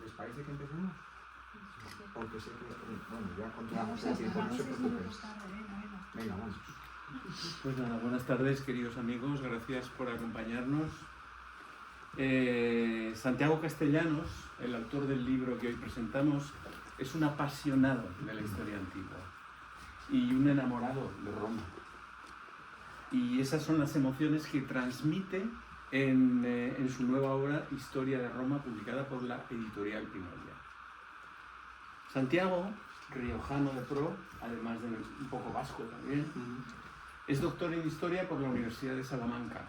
¿Les parece que empecemos? Porque sé que, bueno, ya controlamos el tiempo, no se preocupen. Venga, vamos. Pues nada, buenas tardes, queridos amigos, gracias por acompañarnos. Santiago Castellanos, el autor del libro que hoy presentamos, es un apasionado de la historia antigua y un enamorado de Roma. Y esas son las emociones que transmite en su nueva obra Historia de Roma, publicada por la editorial Primavera. Santiago, riojano de pro, además de un poco vasco también, es doctor en Historia por la Universidad de Salamanca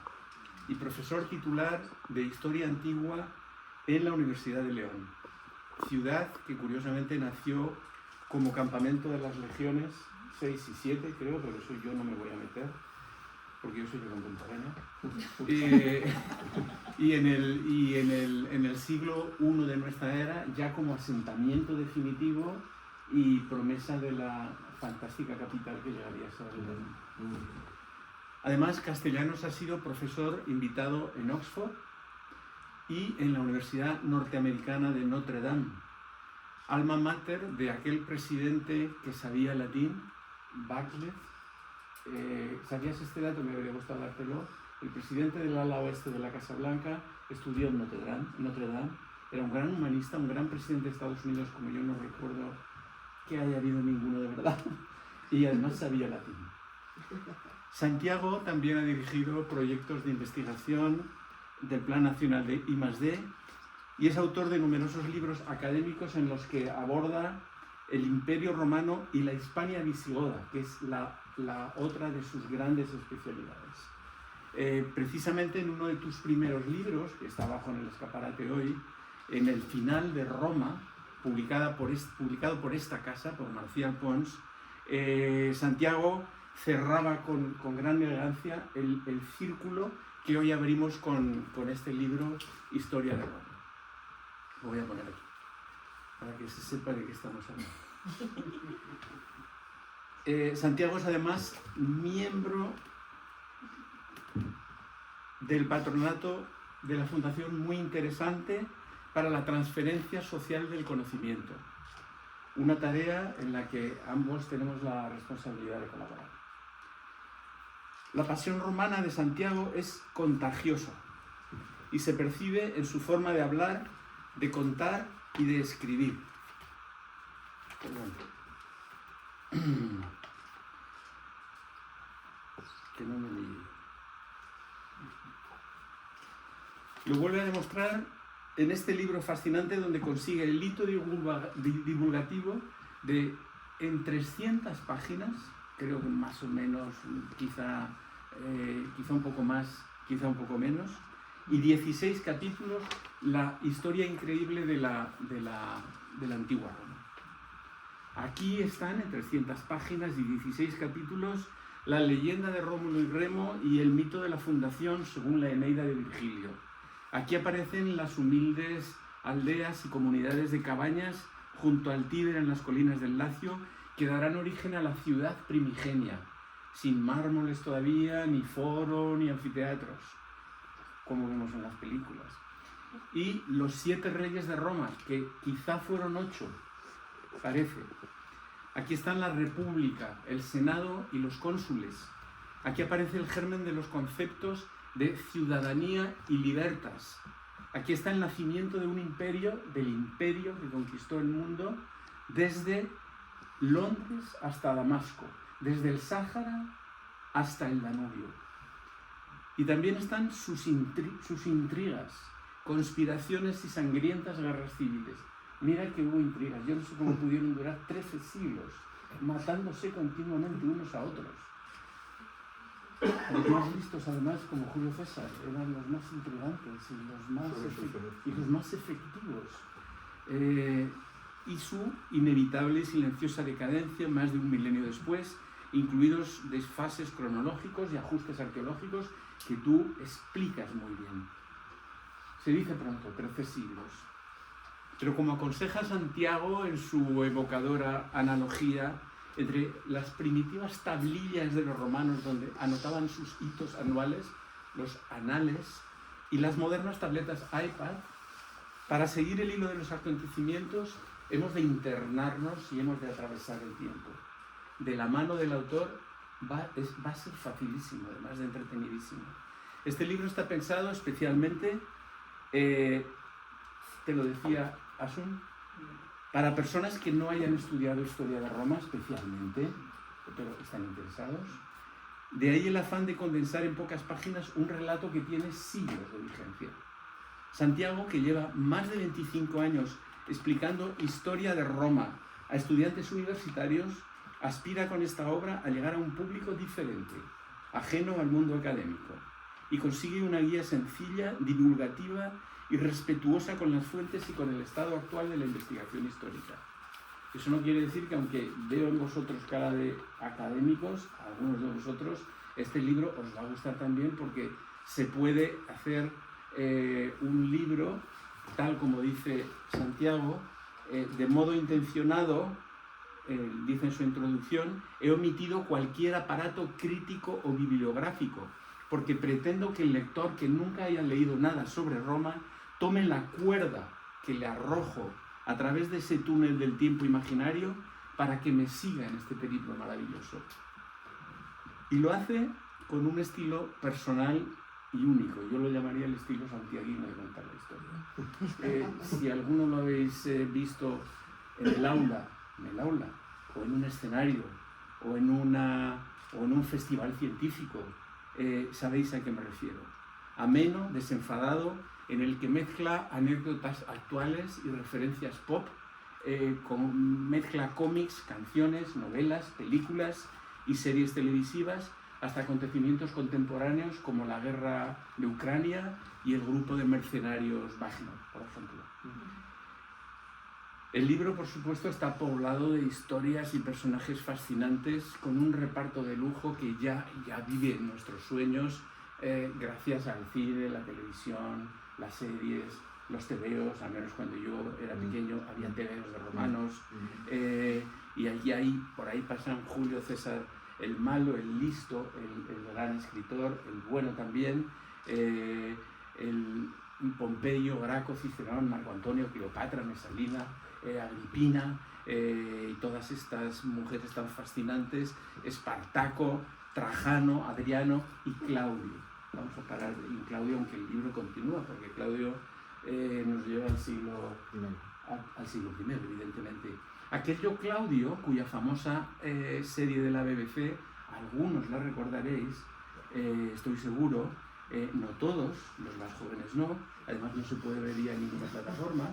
y profesor titular de Historia Antigua en la Universidad de León, ciudad que curiosamente nació como campamento de las legiones 6 y 7, creo, pero eso yo no me voy a meter, porque yo soy de contemporáneo. Y en el siglo I de nuestra era, ya como asentamiento definitivo y promesa de la fantástica capital que llegaría a ser León. Además, Castellanos ha sido profesor invitado en Oxford y en la Universidad Norteamericana de Notre Dame, alma mater de aquel presidente que sabía latín, Bachelet. ¿Sabías este dato? Me habría gustado dártelo. El presidente del ala oeste de la Casa Blanca estudió en Notre Dame. Era un gran humanista, un gran presidente de Estados Unidos, como yo no recuerdo que haya habido ninguno de verdad. Y además sabía latín. Santiago también ha dirigido proyectos de investigación del Plan Nacional de I+D y es autor de numerosos libros académicos en los que aborda el Imperio Romano y la Hispania visigoda, que es la otra de sus grandes especialidades. Precisamente en uno de tus primeros libros, que está abajo en el escaparate hoy, en El final de Roma, publicado por esta casa, por Marcial Pons, Santiago cerraba con gran elegancia el círculo que hoy abrimos con este libro, Historia de Roma. Lo voy a poner aquí, para que se sepa de qué estamos hablando. Santiago es además miembro del patronato de la fundación muy interesante para la transferencia social del conocimiento, una tarea en la que ambos tenemos la responsabilidad de colaborar. La pasión romana de Santiago es contagiosa y se percibe en su forma de hablar, de contar y de escribir. Que no me líe. Lo vuelve a demostrar en este libro fascinante donde consigue el hito divulgativo de en 300 páginas, creo que más o menos, quizá un poco más, quizá un poco menos, y 16 capítulos, la historia increíble de la antigua Roma. Aquí están en 300 páginas y 16 capítulos la leyenda de Rómulo y Remo y el mito de la fundación según la Eneida de Virgilio. Aquí aparecen las humildes aldeas y comunidades de cabañas junto al Tíber en las colinas del Lacio que darán origen a la ciudad primigenia, sin mármoles todavía, ni foro, ni anfiteatros, como vemos en las películas. Y los 7 reyes de Roma, que quizá fueron 8, parece. Aquí están la República, el Senado y los cónsules. Aquí aparece el germen de los conceptos de ciudadanía y libertas. Aquí está el nacimiento de un imperio, del imperio que conquistó el mundo desde Londres hasta Damasco, desde el Sáhara hasta el Danubio. Y también están sus intrigas, conspiraciones y sangrientas guerras civiles. Mira que hubo intrigas, yo no sé cómo pudieron durar 13 siglos, matándose continuamente unos a otros. Los más listos, además, como Julio César, eran los más intrigantes y los más efectivos. Y su inevitable y silenciosa decadencia más de un milenio después, incluidos desfases cronológicos y ajustes arqueológicos que tú explicas muy bien. Se dice pronto, 13 siglos. Pero como aconseja Santiago en su evocadora analogía entre las primitivas tablillas de los romanos donde anotaban sus hitos anuales, los anales, y las modernas tabletas iPad, Para seguir el hilo de los acontecimientos, hemos de internarnos y hemos de atravesar el tiempo. De la mano del autor va a ser facilísimo, además de entretenidísimo. Este libro está pensado especialmente, te lo decía Asun, para personas que no hayan estudiado historia de Roma especialmente, pero están interesados. De ahí el afán de condensar en pocas páginas un relato que tiene siglos de vigencia. Santiago, que lleva más de 25 años explicando historia de Roma a estudiantes universitarios, aspira con esta obra a llegar a un público diferente, ajeno al mundo académico, y consigue una guía sencilla, divulgativa y respetuosa con las fuentes y con el estado actual de la investigación histórica. Eso no quiere decir que, aunque veo en vosotros cara de académicos, a algunos de vosotros, este libro os va a gustar también, porque se puede hacer un libro, tal como dice Santiago, de modo intencionado. Dice en su introducción: he omitido cualquier aparato crítico o bibliográfico, porque pretendo que el lector que nunca haya leído nada sobre Roma tome la cuerda que le arrojo a través de ese túnel del tiempo imaginario para que me siga en este periplo maravilloso. Y lo hace con un estilo personal y único. Yo lo llamaría el estilo santiaguino de contar la historia. Si alguno lo habéis visto en el aula, o en un escenario, o en un festival científico, sabéis a qué me refiero. Ameno, desenfadado, en el que mezcla anécdotas actuales y referencias pop, mezcla cómics, canciones, novelas, películas y series televisivas, hasta acontecimientos contemporáneos como la guerra de Ucrania y el grupo de mercenarios Wagner, por ejemplo. El libro, por supuesto, está poblado de historias y personajes fascinantes, con un reparto de lujo que ya vive en nuestros sueños, gracias al cine, la televisión, las series, los tebeos. Al menos cuando yo era pequeño había tebeos de romanos, y allí por ahí pasan Julio César el malo, el listo, el gran escritor, el bueno también, el Pompeyo, Graco, Cicerón, Marco Antonio, Cleopatra, Mesalina, Agripina, y todas estas mujeres tan fascinantes, Espartaco, Trajano, Adriano y Claudio. Vamos a parar en Claudio, aunque el libro continúa, porque Claudio nos lleva al siglo I, evidentemente. Aquello Claudio, cuya famosa serie de la BBC, algunos la recordaréis, estoy seguro, no todos, los más jóvenes no, además no se puede ver ya en ninguna plataforma.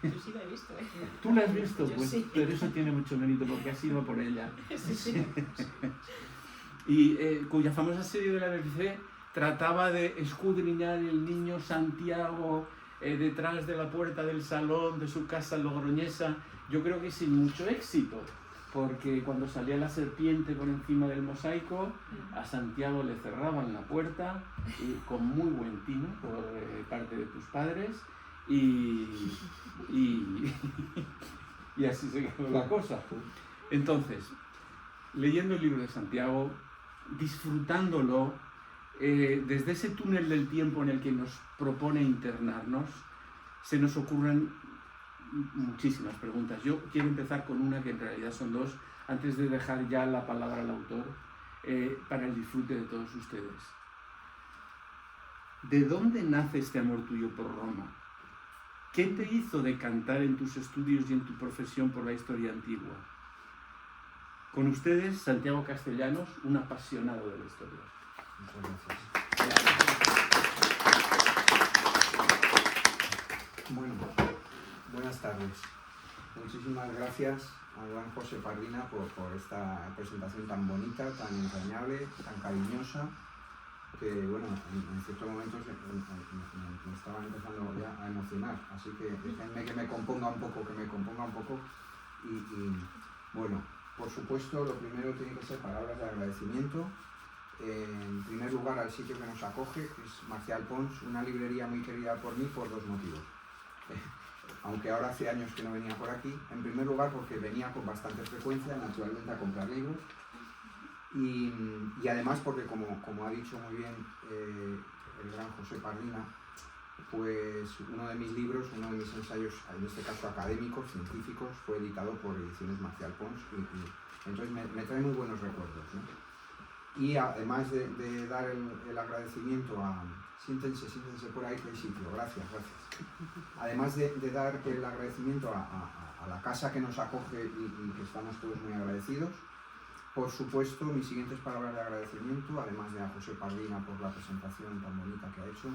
Yo sí la he visto, ¿eh? ¿Tú la has visto? Pues, sí. Pero eso tiene mucho mérito porque has ido por ella. Sí. Y cuya famosa serie de la BBC trataba de escudriñar el niño Santiago detrás de la puerta del salón de su casa logroñesa, yo creo que sin mucho éxito, porque cuando salía la serpiente por encima del mosaico, a Santiago le cerraban la puerta, con muy buen tino por parte de tus padres, y así se quedó la cosa. Entonces, leyendo el libro de Santiago, disfrutándolo, desde ese túnel del tiempo en el que nos propone internarnos, se nos ocurren muchísimas preguntas. Yo quiero empezar con una, que en realidad son dos, antes de dejar ya la palabra al autor, para el disfrute de todos ustedes. ¿De dónde nace este amor tuyo por Roma? ¿Qué te hizo decantar en tus estudios y en tu profesión por la historia antigua? Con ustedes, Santiago Castellanos, un apasionado de la historia. Muchas gracias. Bueno, buenas tardes. Muchísimas gracias al gran José Pardina por esta presentación tan bonita, tan entrañable, tan cariñosa, que bueno, en ciertos momentos me estaba empezando ya a emocionar, así que déjenme que me componga un poco, y bueno, por supuesto, lo primero tiene que ser palabras de agradecimiento. En primer lugar, al sitio que nos acoge, que es Marcial Pons, una librería muy querida por mí por dos motivos. Aunque ahora hace años que no venía por aquí. En primer lugar, porque venía con bastante frecuencia, naturalmente, a comprar libros. Y además porque, como ha dicho muy bien el gran José Pardina, pues uno de mis libros, uno de mis ensayos, en este caso académicos, científicos, fue editado por Ediciones Marcial Pons y entonces me trae muy buenos recuerdos, ¿no? Y además de dar el agradecimiento a... Siéntense por ahí que hay sitio, gracias. Además de dar el agradecimiento a la casa que nos acoge y que estamos todos muy agradecidos, por supuesto, mis siguientes palabras de agradecimiento, además de a José Pardina por la presentación tan bonita que ha hecho,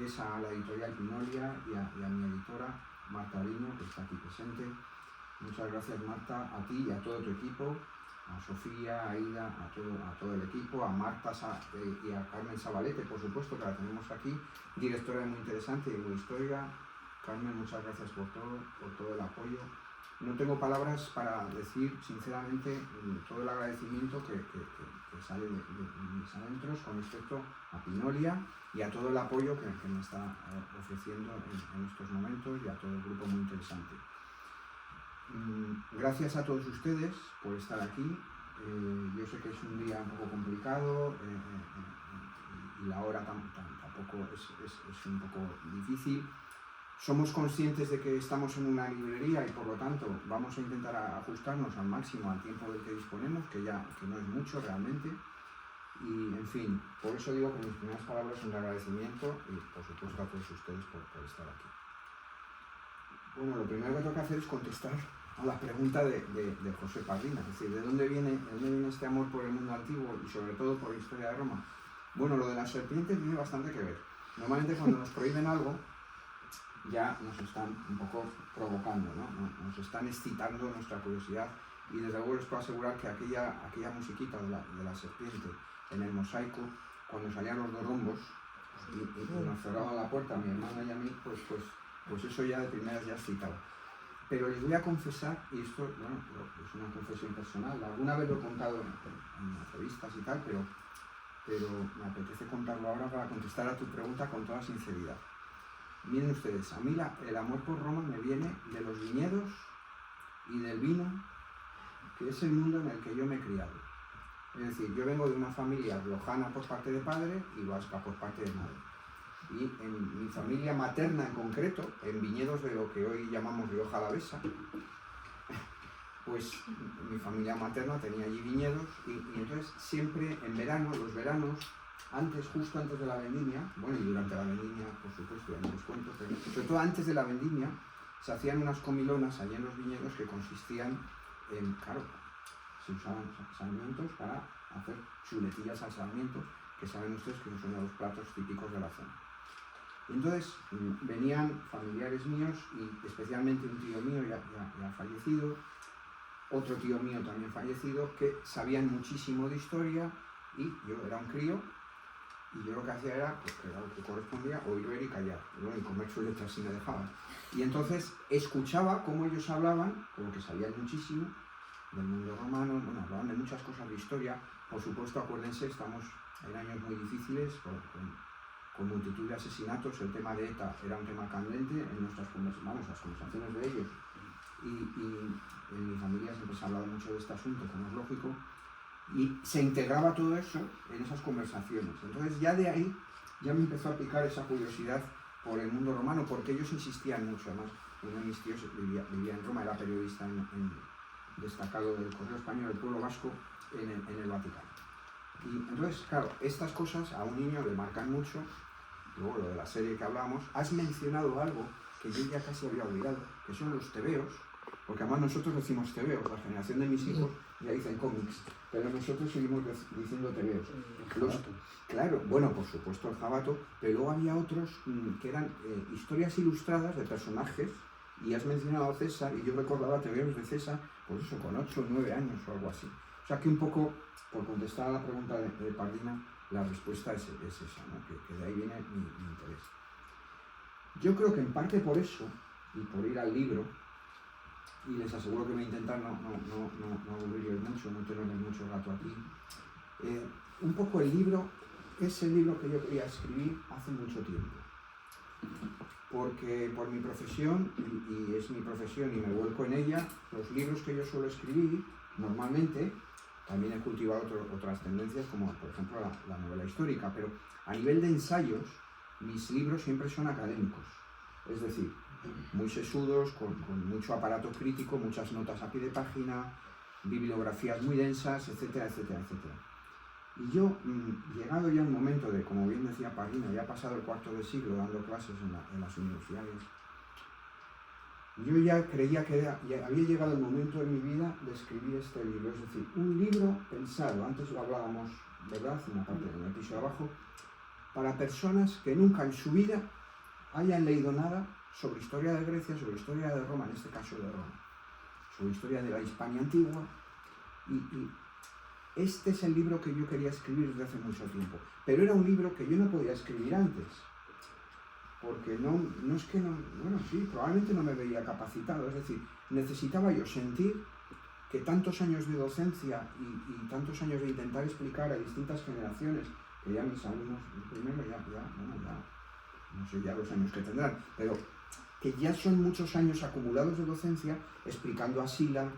es a la editorial Pinolia y a mi editora, Marta Ariño, que está aquí presente. Muchas gracias, Marta, a ti y a todo tu equipo, a Sofía, a Ida, a todo el equipo, a Marta y a Carmen Sabalete, por supuesto, que la tenemos aquí, directora muy interesante y muy histórica. Carmen, muchas gracias por todo el apoyo. No tengo palabras para decir, sinceramente, todo el agradecimiento que sale de mis adentros con respecto a Pinolia y a todo el apoyo que me está ofreciendo en estos momentos y a todo el grupo muy interesante. Gracias a todos ustedes por estar aquí. Yo sé que es un día un poco complicado y la hora tampoco es un poco difícil. Somos conscientes de que estamos en una librería y por lo tanto vamos a intentar ajustarnos al máximo al tiempo del que disponemos, que no es mucho realmente. Y en fin, por eso digo que mis primeras palabras son de agradecimiento y por supuesto a todos ustedes por estar aquí. Bueno, lo primero que tengo que hacer es contestar a la pregunta de José Pardina, es decir, ¿de dónde viene este amor por el mundo antiguo y sobre todo por la historia de Roma? Bueno, lo de la serpiente tiene bastante que ver. Normalmente cuando nos prohíben algo, ya nos están un poco provocando, ¿no? Nos están excitando nuestra curiosidad y desde luego les puedo asegurar que aquella musiquita de la serpiente en el mosaico, cuando salían los dos rombos y nos cerraban la puerta a mi hermana y a mí, pues eso ya de primeras ya excitaba. Pero les voy a confesar, y esto bueno, es una confesión personal, alguna vez lo he contado en entrevistas y tal, pero me apetece contarlo ahora para contestar a tu pregunta con toda sinceridad. Miren ustedes, a mí el amor por Roma me viene de los viñedos y del vino, que es el mundo en el que yo me he criado. Es decir, yo vengo de una familia riojana por parte de padre y vasca por parte de madre. Y en mi familia materna en concreto, en viñedos de lo que hoy llamamos Rioja Alavesa, pues mi familia materna tenía allí viñedos y entonces siempre en verano, los veranos, justo antes de la vendimia, bueno y durante la vendimia por supuesto, ya no les cuento, pero sobre todo antes de la vendimia, se hacían unas comilonas allí en los viñedos que consistían en, claro, se usaban sarmientos para hacer chuletillas al sarmiento, que saben ustedes que son los platos típicos de la zona. Y entonces venían familiares míos y especialmente un tío mío ya fallecido, otro tío mío también fallecido, que sabían muchísimo de historia y yo era un crío y yo lo que hacía era, pues que era lo que correspondía, oír, ver y callar, ¿no? Y comer chuletas si me dejaban. Y entonces escuchaba cómo ellos hablaban, como que sabían muchísimo del mundo romano, bueno, hablaban de muchas cosas de historia. Por supuesto, acuérdense, estamos en años muy difíciles, con multitud de asesinatos. El tema de ETA era un tema candente en nuestras las conversaciones de ellos. Y en mi familia siempre se ha hablado mucho de este asunto, como es lógico. Y se integraba todo eso en esas conversaciones. Entonces ya de ahí ya me empezó a picar esa curiosidad por el mundo romano, porque ellos insistían mucho. Además, uno de mis tíos vivía en Roma, era periodista destacado del Correo Español del Pueblo Vasco en el Vaticano. Y entonces, claro, estas cosas a un niño le marcan mucho. Luego lo de la serie que hablamos, has mencionado algo que yo ya casi había olvidado, que son los tebeos, porque además nosotros decimos tebeos, la generación de mis hijos ya dicen cómics, pero nosotros seguimos diciendo tebeos. Claro, bueno, por supuesto el jabato, pero luego había otros que eran historias ilustradas de personajes, y has mencionado a César, y yo recordaba tebeos de César, pues eso, con 8 o 9 años o algo así. O sea que un poco, por contestar a la pregunta de Pardina, la respuesta es esa, ¿no? Que de ahí viene mi interés. Yo creo que en parte por eso, y por ir al libro, y les aseguro que voy a intentar no aburrirles mucho, no tenerles mucho rato aquí, un poco el libro es el libro que yo quería escribir hace mucho tiempo. Porque por mi profesión, y es mi profesión y me vuelco en ella, los libros que yo suelo escribir, normalmente, también he cultivado otras tendencias como por ejemplo la novela histórica, pero a nivel de ensayos, mis libros siempre son académicos, es decir, muy sesudos, con mucho aparato crítico, muchas notas a pie de página, bibliografías muy densas, etcétera, etcétera, etcétera. Y yo, llegado ya el momento de, como bien decía Parrina, ya ha pasado el cuarto de siglo dando clases en las universidades, yo ya creía que ya había llegado el momento en mi vida de escribir este libro, es decir, un libro pensado, antes lo hablábamos, ¿verdad?, en la parte del piso de abajo, para personas que nunca en su vida hayan leído nada sobre historia de Grecia, sobre historia de Roma, en este caso de Roma, sobre historia de la Hispania antigua, y este es el libro que yo quería escribir desde hace mucho tiempo, pero era un libro que yo no podía escribir antes, porque no es que no, bueno, sí, probablemente no me veía capacitado, es decir, necesitaba yo sentir que tantos años de docencia y tantos años de intentar explicar a distintas generaciones, que ya mis alumnos, primero ya, no sé ya los años que tendrán, pero que ya son muchos años acumulados de docencia, explicando a Sila,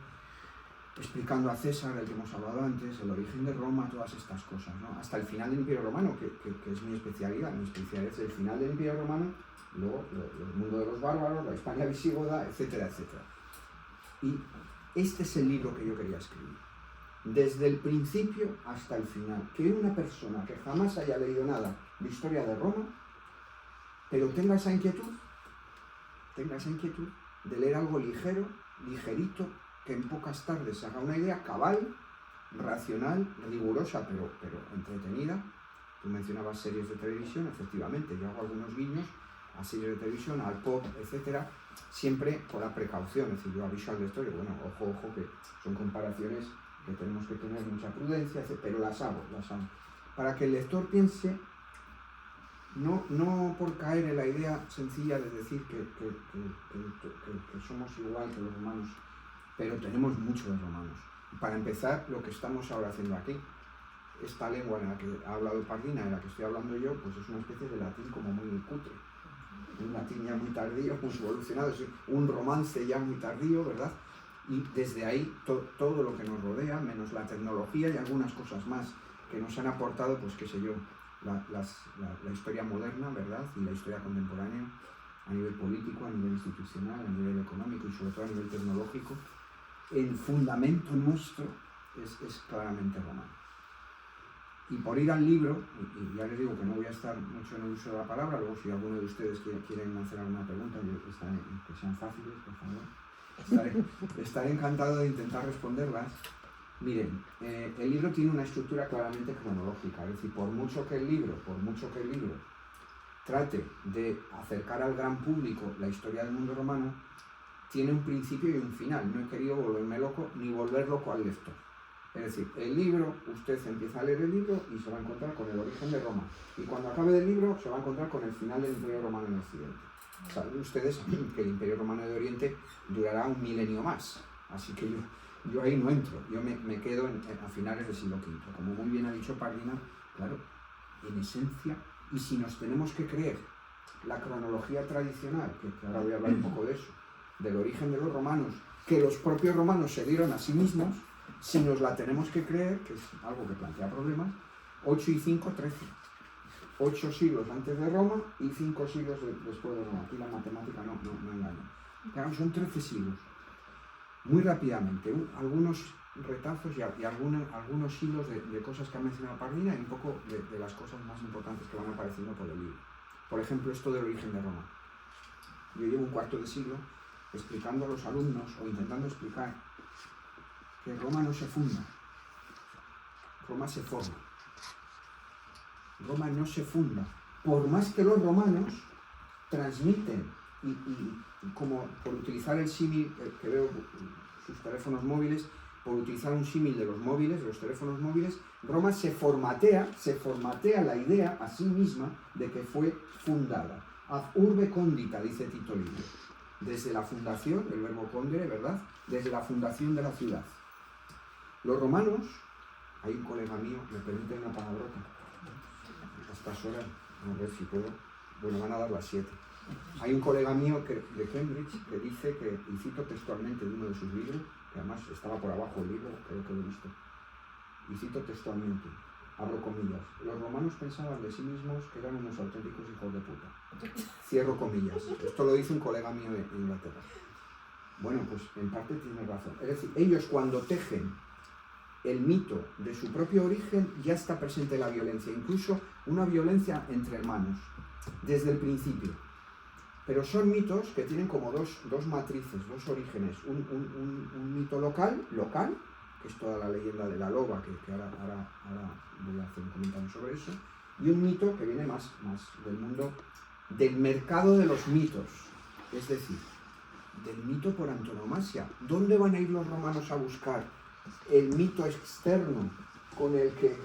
explicando a César, del que hemos hablado antes, el origen de Roma, todas estas cosas, ¿no? Hasta el final del Imperio Romano, que es mi especialidad es el final del Imperio Romano, luego el mundo de los bárbaros, la Hispania visigoda, etcétera, etcétera. Y este es el libro que yo quería escribir, desde el principio hasta el final, que una persona que jamás haya leído nada de historia de Roma, pero tenga esa inquietud de leer algo ligero, ligerito, que en pocas tardes se haga una idea cabal, racional, rigurosa, pero entretenida. Tú mencionabas series de televisión, efectivamente, yo hago algunos guiños a series de televisión, al pop, etcétera, siempre con la precaución, es decir, yo aviso al lector, bueno, ojo, que son comparaciones que tenemos que tener mucha prudencia, pero las hago, para que el lector piense, no por caer en la idea sencilla de decir que somos igual que los romanos, pero tenemos mucho de romanos. Para empezar, lo que estamos ahora haciendo aquí, esta lengua en la que ha hablado Parrina, en la que estoy hablando yo, pues es una especie de latín como muy cutre, un latín ya muy tardío, muy evolucionado, es un romance ya muy tardío, ¿verdad? Y desde ahí todo lo que nos rodea, menos la tecnología y algunas cosas más que nos han aportado, pues qué sé yo, la historia moderna, ¿verdad? Y la historia contemporánea, a nivel político, a nivel institucional, a nivel económico y sobre todo a nivel tecnológico, el fundamento nuestro es claramente romano. Y por ir al libro, y ya les digo que no voy a estar mucho en el uso de la palabra, luego si alguno de ustedes quieren hacer alguna pregunta, yo estaré, que sean fáciles, por favor, estaré encantado de intentar responderlas. Miren, el libro tiene una estructura claramente cronológica, es decir, por mucho que el libro trate de acercar al gran público la historia del mundo romano, tiene un principio y un final. No he querido volverme loco ni volver loco al lector. Es decir, el libro, usted empieza a leer el libro y se va a encontrar con el origen de Roma. Y cuando acabe el libro se va a encontrar con el final del Imperio Romano en Occidente. Saben ustedes que el Imperio Romano de Oriente durará un milenio más. Así que yo ahí no entro. Yo me quedo a finales del siglo V. Como muy bien ha dicho Parrina, claro, en esencia, y si nos tenemos que creer la cronología tradicional, que ahora voy a hablar un poco de eso, del origen de los romanos, que los propios romanos se dieron a sí mismos, si nos la tenemos que creer, que es algo que plantea problemas, 8 y 5, 13. 8 siglos antes de Roma y 5 siglos después de Roma. Aquí la matemática no engaña. Claro, son 13 siglos. Muy rápidamente, algunos retazos y algunos hilos de cosas que ha mencionado Parrina y un poco de las cosas más importantes que van apareciendo por el libro. Por ejemplo, esto del origen de Roma. Yo llevo un cuarto de siglo explicando a los alumnos o intentando explicar que Roma no se funda, Roma se forma. Roma no se funda, por más que los romanos transmiten y como por utilizar el símil que veo sus teléfonos móviles, por utilizar un símil de los móviles, de los teléfonos móviles, Roma se formatea la idea a sí misma de que fue fundada. Ad urbe condita, dice Tito Livio. Desde la fundación, el verbo condere, ¿verdad? Desde la fundación de la ciudad. Los romanos, hay un colega mío, me permite una palabrota, a estas horas, a ver si puedo, bueno, van a dar las 7. Hay un colega mío de Cambridge que dice que, y cito textualmente de uno de sus libros, que además estaba por abajo el libro, creo que lo he visto, y cito textualmente, abro comillas, los romanos pensaban de sí mismos que eran unos auténticos hijos de puta. Cierro comillas. Esto lo dice un colega mío de Inglaterra. Bueno, pues en parte tiene razón. Es decir, ellos cuando tejen el mito de su propio origen ya está presente la violencia, incluso una violencia entre hermanos, desde el principio. Pero son mitos que tienen como dos matrices, dos orígenes. Un mito local, que es toda la leyenda de la loba, que ahora voy a hacer un comentario sobre eso, y un mito que viene más del mundo del mercado de los mitos, es decir, del mito por antonomasia. ¿Dónde van a ir los romanos a buscar el mito externo con el que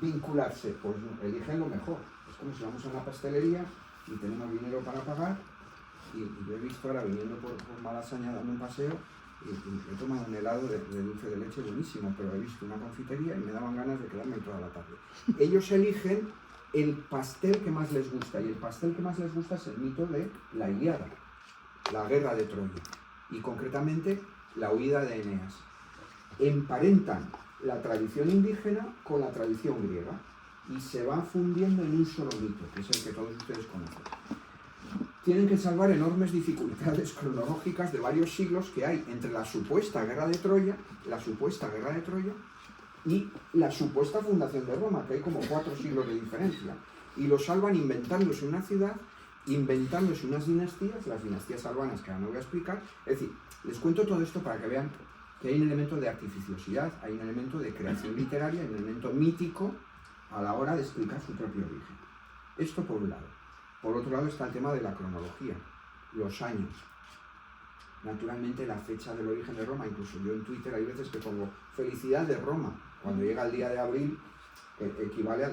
vincularse? Pues eligen lo mejor. Es como si vamos a una pastelería y tenemos dinero para pagar, y yo he visto ahora viniendo por Malasaña dando un paseo, y he tomado un helado de dulce de leche buenísimo, pero he visto una confitería y me daban ganas de quedarme toda la tarde. Ellos eligen el pastel que más les gusta, y el pastel que más les gusta es el mito de la Ilíada, la guerra de Troya, y concretamente la huida de Eneas. Emparentan la tradición indígena con la tradición griega y se va fundiendo en un solo mito, que es el que todos ustedes conocen. Tienen que salvar enormes dificultades cronológicas de varios siglos que hay entre la supuesta guerra de Troya, y la supuesta fundación de Roma, que hay como 4 siglos de diferencia. Y lo salvan inventándose una ciudad, inventándose unas dinastías, las dinastías albanas, que ahora no voy a explicar. Es decir, les cuento todo esto para que vean que hay un elemento de artificiosidad, hay un elemento de creación literaria, hay un elemento mítico a la hora de explicar su propio origen. Esto por un lado. Por otro lado está el tema de la cronología, los años. Naturalmente la fecha del origen de Roma, incluso yo en Twitter hay veces que pongo felicidad de Roma, cuando llega el día de abril, que equivale al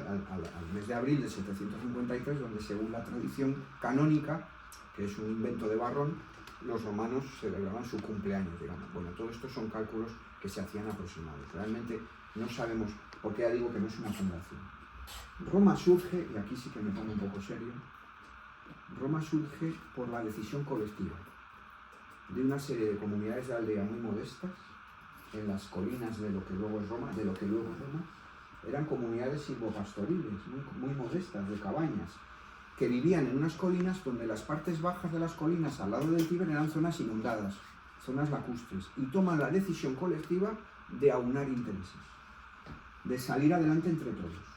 mes de abril de 753, donde según la tradición canónica, que es un invento de Varrón, los romanos celebraban su cumpleaños, digamos. Bueno, todo esto son cálculos que se hacían aproximados. Realmente no sabemos, porque ya digo que no es una fundación. Roma surge, y aquí sí que me pongo un poco serio, Roma surge por la decisión colectiva de una serie de comunidades de aldea muy modestas en las colinas de lo que luego es Roma, eran comunidades silvopastoriles, muy modestas, de cabañas, que vivían en unas colinas donde las partes bajas de las colinas al lado del Tíber eran zonas inundadas, zonas lacustres, y toman la decisión colectiva de aunar intereses, de salir adelante entre todos.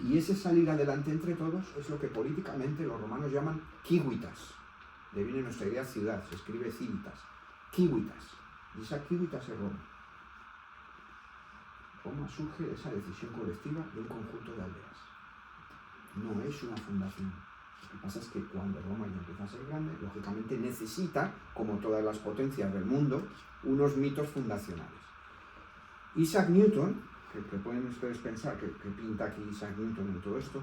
Y ese salir adelante entre todos es lo que políticamente los romanos llaman civitas. De ahí viene nuestra idea ciudad, se escribe civitas. Civitas. Y esa civitas es Roma. Roma surge de esa decisión colectiva de un conjunto de aldeas. No es una fundación. Lo que pasa es que cuando Roma ya empieza a ser grande, lógicamente necesita, como todas las potencias del mundo, unos mitos fundacionales. Isaac Newton, que pueden ustedes pensar que pinta aquí Isaac Newton en todo esto,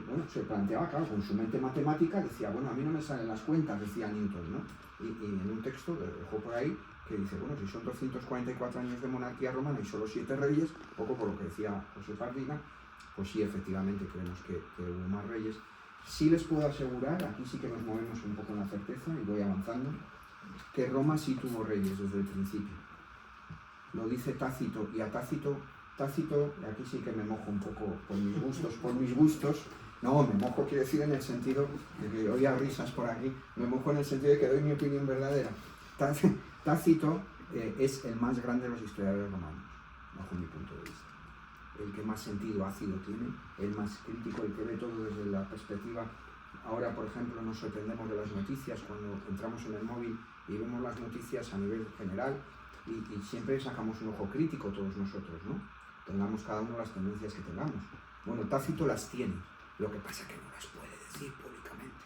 bueno, se planteaba, claro, con su mente matemática, decía, bueno, a mí no me salen las cuentas, decía Newton, ¿no? Y en un texto dejó por ahí que dice, bueno, si son 244 años de monarquía romana y solo 7 reyes, poco por lo que decía José Pardina, pues sí, efectivamente creemos que hubo más reyes. Sí les puedo asegurar, aquí sí que nos movemos un poco en la certeza y voy avanzando, que Roma sí tuvo reyes desde el principio. Lo dice Tácito, y a Tácito, aquí sí que me mojo un poco por mis gustos, no, me mojo quiere decir en el sentido de que oía risas por aquí, me mojo en el sentido de que doy mi opinión verdadera. Tácito es el más grande de los historiadores romanos, bajo mi punto de vista. El que más sentido ácido tiene, el más crítico, el que ve todo desde la perspectiva. Ahora, por ejemplo, nos sorprendemos de las noticias cuando entramos en el móvil y vemos las noticias a nivel general y siempre sacamos un ojo crítico todos nosotros, ¿no? Tengamos cada uno las tendencias que tengamos. Bueno, Tácito las tiene, lo que pasa es que no las puede decir públicamente,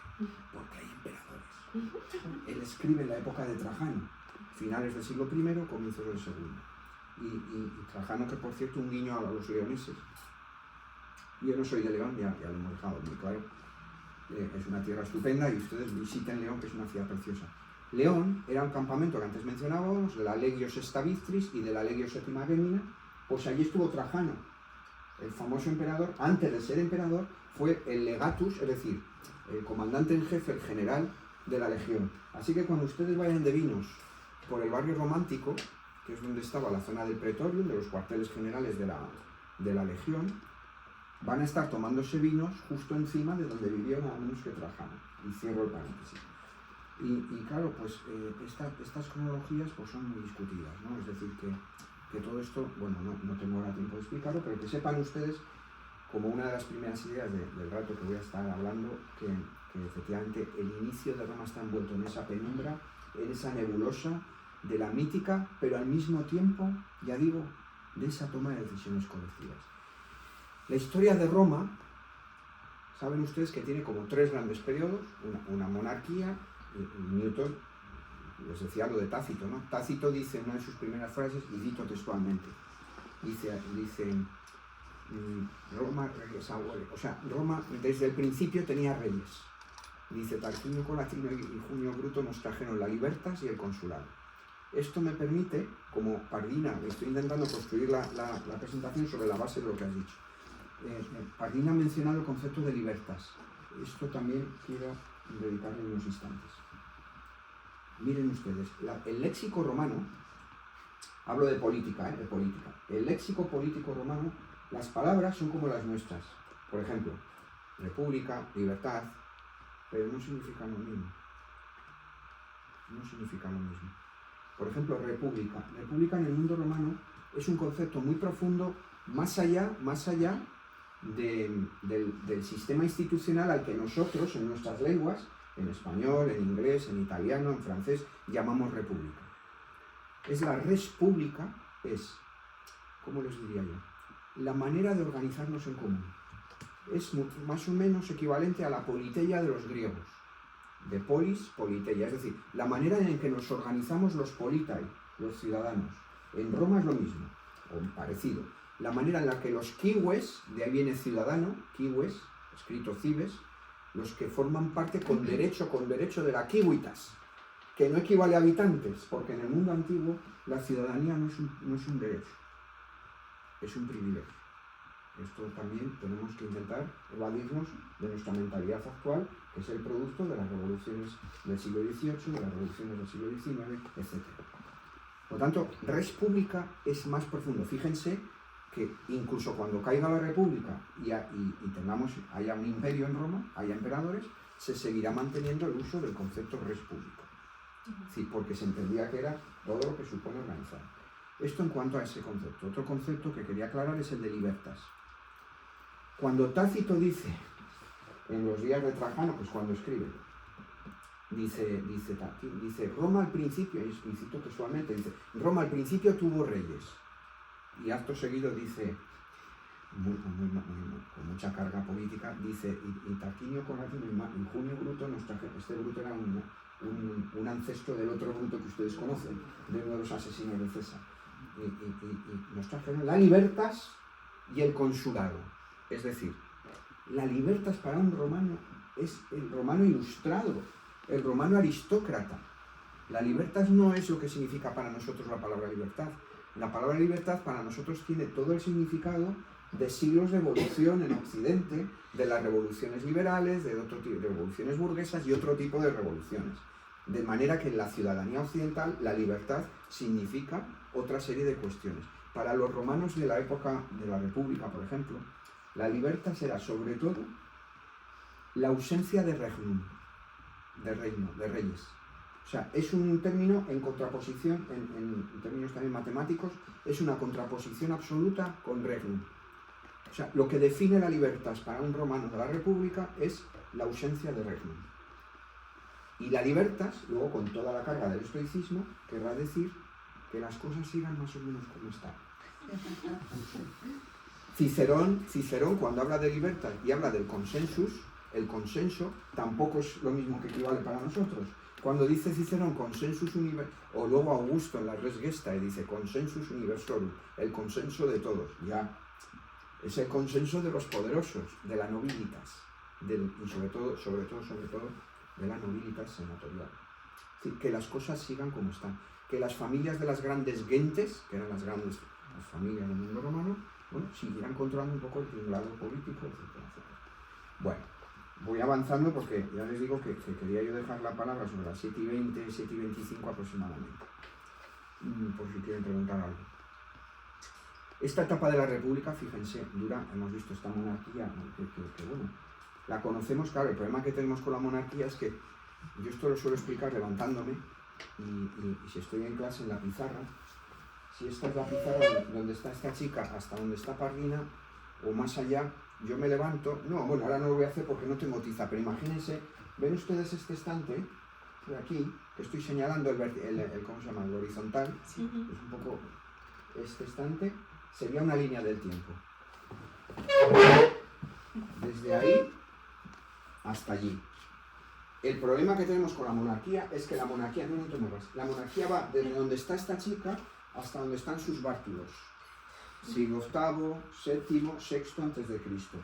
porque hay emperadores. Él escribe en la época de Trajano, finales del siglo I, comienzos del segundo. Y Trajano, que por cierto, un guiño a los leoneses. Yo no soy de León, ya lo hemos dejado muy claro. Es una tierra estupenda y ustedes visiten León, que es una ciudad preciosa. León era un campamento que antes mencionábamos, de la Legio Sexta Victris y de la Legio Séptima Gemina. Pues allí estuvo Trajano, el famoso emperador. Antes de ser emperador fue el legatus, es decir, el comandante en jefe, el general de la legión. Así que cuando ustedes vayan de vinos por el barrio romántico, que es donde estaba la zona del Pretorium, de los cuarteles generales de de la legión, van a estar tomándose vinos justo encima de donde vivieron nada menos que Trajano. Y cierro el paréntesis. Y claro, pues estas cronologías pues son muy discutidas, ¿no? Es decir, que todo esto, bueno, no tengo ahora tiempo de explicarlo, pero que sepan ustedes, como una de las primeras ideas del rato que voy a estar hablando, que efectivamente el inicio de Roma está envuelto en esa penumbra, en esa nebulosa de la mítica, pero al mismo tiempo, ya digo, de esa toma de decisiones colectivas. La historia de Roma, saben ustedes que tiene como 3 grandes periodos, una monarquía, y Newton les decía lo de Tácito, ¿no? Tácito dice en una de sus primeras frases, y cito textualmente, dice Roma, o sea, Roma desde el principio tenía reyes. Dice, Tarquinio Colatino y Junio Bruto nos trajeron la libertas y el consulado. Esto me permite, como Pardina, estoy intentando construir la presentación sobre la base de lo que has dicho. Pardina ha mencionado el concepto de libertas. Esto también quiero dedicarle unos instantes. Miren ustedes, el léxico romano, hablo de política, de política. El léxico político romano, las palabras son como las nuestras. Por ejemplo, república, libertad, pero no significan lo mismo. No significan lo mismo. Por ejemplo, república. República en el mundo romano es un concepto muy profundo, más allá del sistema institucional al que nosotros, en nuestras lenguas, en español, en inglés, en italiano, en francés, llamamos república. Es la res pública, es, ¿cómo les diría yo? La manera de organizarnos en común. Es más o menos equivalente a la politeia de los griegos. De polis, politeia, es decir, la manera en que nos organizamos los politai, los ciudadanos. En Roma es lo mismo, o parecido. La manera en la que los kiwes, de ahí viene ciudadano, kiwes, escrito cibes, los que forman parte con derecho de la kiwitas, que no equivale a habitantes, porque en el mundo antiguo la ciudadanía no es un derecho, es un privilegio. Esto también tenemos que intentar evadirnos de nuestra mentalidad actual, que es el producto de las revoluciones del siglo XVIII, de las revoluciones del siglo XIX, etc. Por lo tanto, res pública es más profundo. Fíjense que incluso cuando caiga la república y haya un imperio en Roma, haya emperadores, se seguirá manteniendo el uso del concepto res pública. Sí, porque se entendía que era todo lo que supone organizar. Esto en cuanto a ese concepto. Otro concepto que quería aclarar es el de libertas. Cuando Tácito dice, en los días de Trajano, pues cuando escribe, dice Roma al principio, y cito textualmente, dice, Roma al principio tuvo reyes. Y acto seguido dice, con mucha carga política, dice, y Tarquinio Colatino y Junio Bruto nos trajeron, este Bruto era un ancestro del otro Bruto que ustedes conocen, de uno de los asesinos de César. Y nos trajeron la libertas y el consulado. Es decir, la libertas para un romano es el romano ilustrado, el romano aristócrata. La libertas no es lo que significa para nosotros la palabra libertad. La palabra libertad para nosotros tiene todo el significado de siglos de evolución en Occidente, de las revoluciones liberales, de otro tipo de revoluciones burguesas y otro tipo de revoluciones. De manera que en la ciudadanía occidental la libertad significa otra serie de cuestiones. Para los romanos de la época de la República, por ejemplo, la libertad era sobre todo la ausencia de regnum, de reino, de reyes. O sea, es un término en contraposición, en términos también matemáticos, es una contraposición absoluta con regnum. O sea, lo que define la libertas para un romano de la República es la ausencia de regnum. Y la libertas, luego con toda la carga del estoicismo, querrá decir que las cosas sigan más o menos como están. Cicerón, cuando habla de libertad y habla del consensus, el consenso tampoco es lo mismo que equivale para nosotros. Cuando dice Cicerón consensus universal, o luego Augusto en la Res Gestae dice consensus universorum, el consenso de todos, ya es el consenso de los poderosos, de la nobilitas, y sobre todo de la nobilitas senatorial. Es decir, que las cosas sigan como están, que las familias de las grandes gentes, que eran las familias del mundo romano, bueno, siguieran controlando un poco el tinglado político, etcétera, etcétera. Bueno, voy avanzando porque ya les digo que quería yo dejar la palabra sobre las 7:20, 7:25 aproximadamente, por si quieren preguntar algo. Esta etapa de la República, fíjense, dura, hemos visto esta monarquía, que bueno, la conocemos, claro, el problema que tenemos con la monarquía es que yo esto lo suelo explicar levantándome y si estoy en clase en la pizarra, si esta es la pizarra donde está esta chica hasta donde está Parvina o más allá, yo me levanto, no, bueno, ahora no lo voy a hacer porque no tengo tiza, pero imagínense, ¿ven ustedes este estante de aquí? Que estoy señalando ¿cómo se llama? El horizontal, Sí. es un poco este estante, sería una línea del tiempo. Desde ahí hasta allí. El problema que tenemos con la monarquía es que la monarquía, no te muevas, la monarquía va desde donde está esta chica hasta donde están sus bártulos. Siglo VIII, VII, VI antes de Cristo.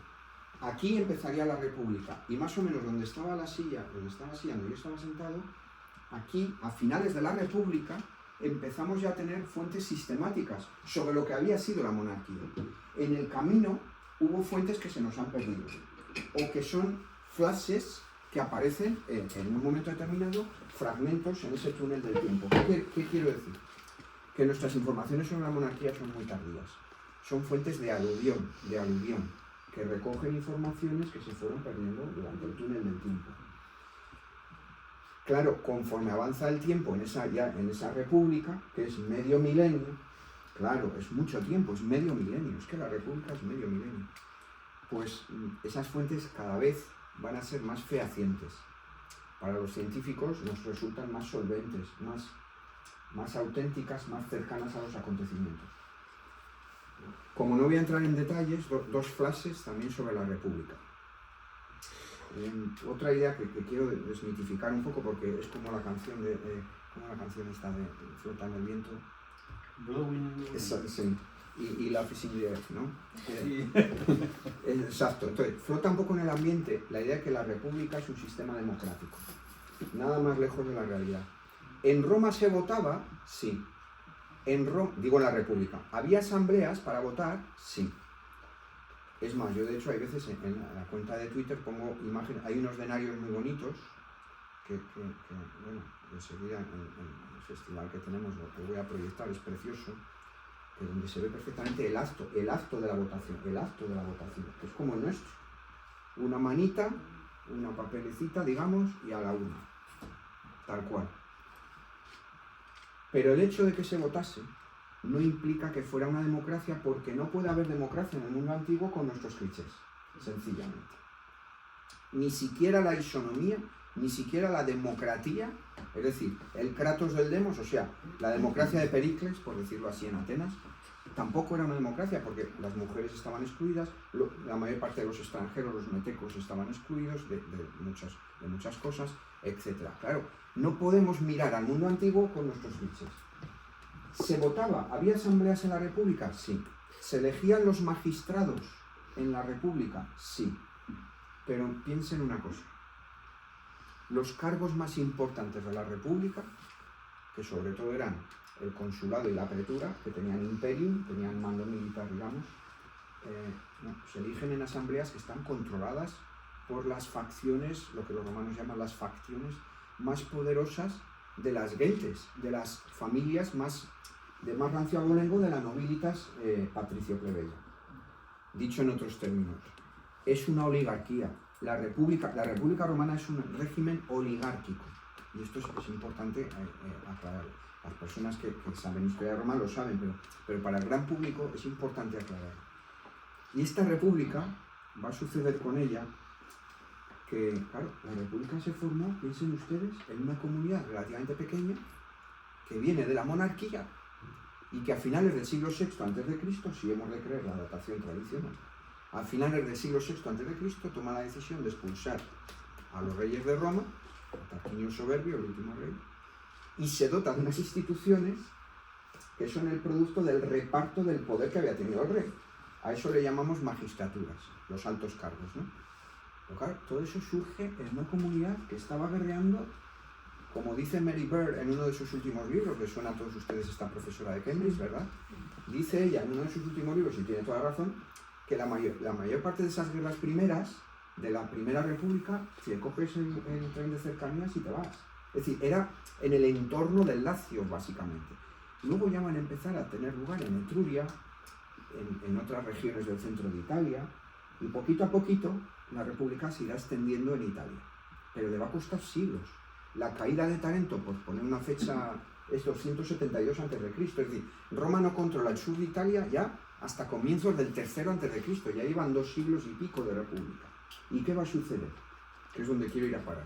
Aquí empezaría la República y más o menos donde estaba la silla donde yo estaba sentado, aquí a finales de la República empezamos ya a tener fuentes sistemáticas sobre lo que había sido la monarquía. En el camino hubo fuentes que se nos han perdido o que son flashes que aparecen en un momento determinado, fragmentos en ese túnel del tiempo. ¿Qué quiero decir? Que nuestras informaciones sobre la monarquía son muy tardías. Son fuentes de aluvión, que recogen informaciones que se fueron perdiendo durante el túnel del tiempo. Claro, conforme avanza el tiempo en esa república, que es medio milenio, claro, es mucho tiempo, es medio milenio, es que la república es medio milenio, pues esas fuentes cada vez van a ser más fehacientes. Para los científicos nos resultan más solventes, más auténticas, más cercanas a los acontecimientos. Como no voy a entrar en detalles, dos flashes también sobre la República. Otra idea que quiero desmitificar un poco porque es como la canción esta de Flota en el viento. Sí. Y Love is in the air, ¿no? Sí. Exacto. Entonces, flota un poco en el ambiente la idea de que la República es un sistema democrático. Nada más lejos de la realidad. ¿En Roma se votaba? Sí. Digo en la República. ¿Había asambleas para votar? Sí. Es más, yo de hecho hay veces en la cuenta de Twitter pongo imágenes, hay unos denarios muy bonitos que bueno, enseguida en el festival que tenemos lo voy a proyectar, es precioso, que donde se ve perfectamente el acto de la votación, que es como el nuestro. Una manita, una papelecita, digamos, y a la una. Tal cual. Pero el hecho de que se votase no implica que fuera una democracia, porque no puede haber democracia en el mundo antiguo con nuestros clichés, sencillamente. Ni siquiera la isonomía, ni siquiera la democratía, es decir, el kratos del demos, o sea, la democracia de Pericles, por decirlo así, en Atenas, tampoco era una democracia porque las mujeres estaban excluidas, la mayor parte de los extranjeros, los metecos, estaban excluidos de muchas cosas, etc. Claro, no podemos mirar al mundo antiguo con nuestros clichés. ¿Se votaba? ¿Había asambleas en la República? Sí. ¿Se elegían los magistrados en la República? Sí. Pero piensen una cosa. Los cargos más importantes de la República, que sobre todo eran el consulado y la pretura, que tenían imperium, tenían mando militar, digamos, se eligen en asambleas que están controladas por las facciones, lo que los romanos llaman las facciones más poderosas de las gentes, de las familias de más rancio abolengo de la nobilitas patricio-plebeya. Dicho en otros términos, es una oligarquía. La República Romana es un régimen oligárquico. Y esto es importante aclararlo. Las personas que saben historia de Roma lo saben, pero para el gran público es importante aclararlo. Y esta república, va a suceder con ella que, claro, la república se formó, piensen ustedes, en una comunidad relativamente pequeña que viene de la monarquía y que a finales del siglo VI a.C., si hemos de creer la datación tradicional, a finales del siglo VI a.C. toma la decisión de expulsar a los reyes de Roma, a Tarquinio Soberbio, el último rey, y se dota de unas instituciones que son el producto del reparto del poder que había tenido el rey. A eso le llamamos magistraturas, los altos cargos, ¿no? Pero claro, todo eso surge en una comunidad que estaba guerreando, como dice Mary Bird en uno de sus últimos libros, le suena a todos ustedes esta profesora de Cambridge, ¿verdad? Dice ella en uno de sus últimos libros, y tiene toda razón, que la mayor parte de esas guerras primeras, de la Primera República, si coges el tren de cercanías y te vas. Es decir, era en el entorno del Lacio, básicamente. Luego ya van a empezar a tener lugar en Etruria, en otras regiones del centro de Italia, y poquito a poquito la república se irá extendiendo en Italia, pero le va a costar siglos. La caída de Tarento, por poner una fecha, es 272 a.C., es decir, Roma no controla el sur de Italia ya hasta comienzos del tercero a.C., ya llevan 2 siglos y pico de república. ¿Y qué va a suceder? Que es donde quiero ir a parar.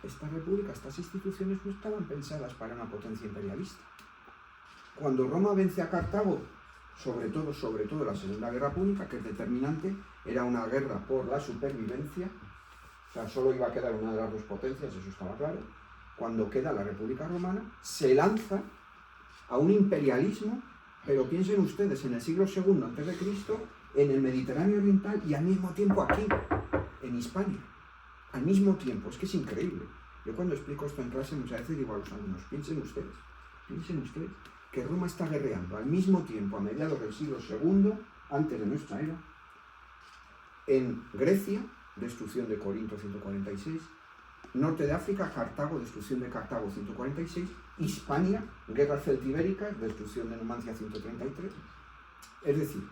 Esta república, estas instituciones no estaban pensadas para una potencia imperialista. Cuando Roma vence a Cartago, sobre todo la Segunda Guerra Púnica, que es determinante, era una guerra por la supervivencia, o sea, solo iba a quedar una de las 2 potencias, eso estaba claro. Cuando queda la República Romana, se lanza a un imperialismo, pero piensen ustedes, en el siglo II a.C., en el Mediterráneo Oriental y al mismo tiempo aquí, en Hispania. Al mismo tiempo, es que es increíble. Yo cuando explico esto en clase muchas veces digo a los alumnos, piensen ustedes, que Roma está guerreando al mismo tiempo, a mediados del siglo II, antes de nuestra era, en Grecia, destrucción de Corinto 146, norte de África, Cartago, destrucción de Cartago 146, Hispania, guerras celtibéricas, destrucción de Numancia 133. Es decir,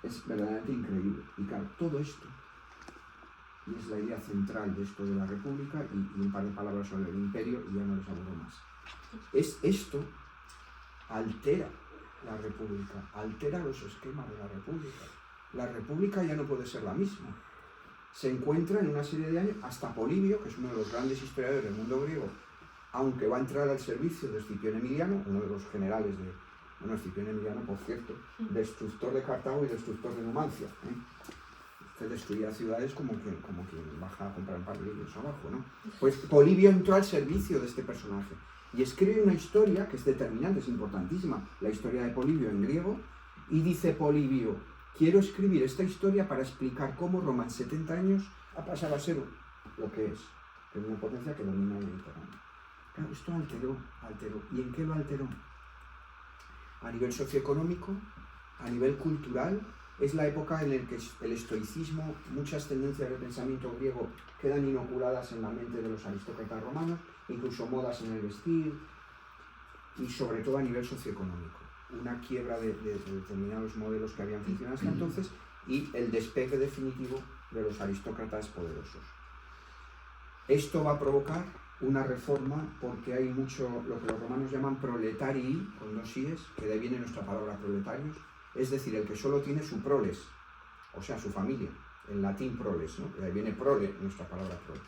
es verdaderamente increíble. Y claro, todo esto, y es la idea central de esto de la República, y un par de palabras sobre el imperio, y ya no les aburro más. Esto altera la República, altera los esquemas de la República. La República ya no puede ser la misma. Se encuentra en una serie de años, hasta Polibio, que es uno de los grandes historiadores del mundo griego, aunque va a entrar al servicio de Escipión Emiliano, uno de los generales de... Bueno, Escipión Emiliano, por cierto, destructor de Cartago y destructor de Numancia. Que destruía ciudades como quien baja a comprar un par de libros abajo, ¿no? Pues Polibio entró al servicio de este personaje y escribe una historia que es determinante, es importantísima, la historia de Polibio en griego, y dice Polibio: quiero escribir esta historia para explicar cómo Roma en 70 años ha pasado a ser lo que es una potencia que domina el Mediterráneo. Claro, esto alteró. ¿Y en qué lo alteró? A nivel socioeconómico, a nivel cultural. Es la época en la que el estoicismo, muchas tendencias de pensamiento griego quedan inoculadas en la mente de los aristócratas romanos, incluso modas en el vestir, y sobre todo a nivel socioeconómico. Una quiebra de determinados modelos que habían funcionado hasta entonces y el despegue definitivo de los aristócratas poderosos. Esto va a provocar una reforma porque hay mucho, lo que los romanos llaman proletarii, con 2 i's, que de ahí viene nuestra palabra proletarios, es decir, el que solo tiene su proles, o sea, su familia, en latín proles, ¿no? De ahí viene prole, nuestra palabra prole.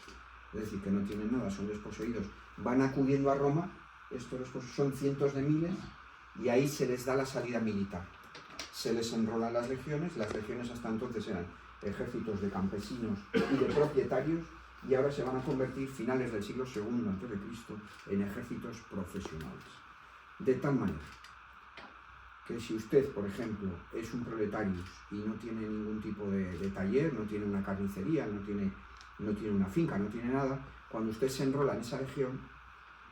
Es decir, que no tienen nada, son desposeídos. Van acudiendo a Roma, estos desposeídos son cientos de miles, y ahí se les da la salida militar. Se les enrolan las legiones hasta entonces eran ejércitos de campesinos y de propietarios, y ahora se van a convertir, finales del siglo II a.C., en ejércitos profesionales. De tal manera que si usted, por ejemplo, es un proletarius y no tiene ningún tipo de taller, no tiene una carnicería, no tiene una finca, no tiene nada, cuando usted se enrola en esa legión,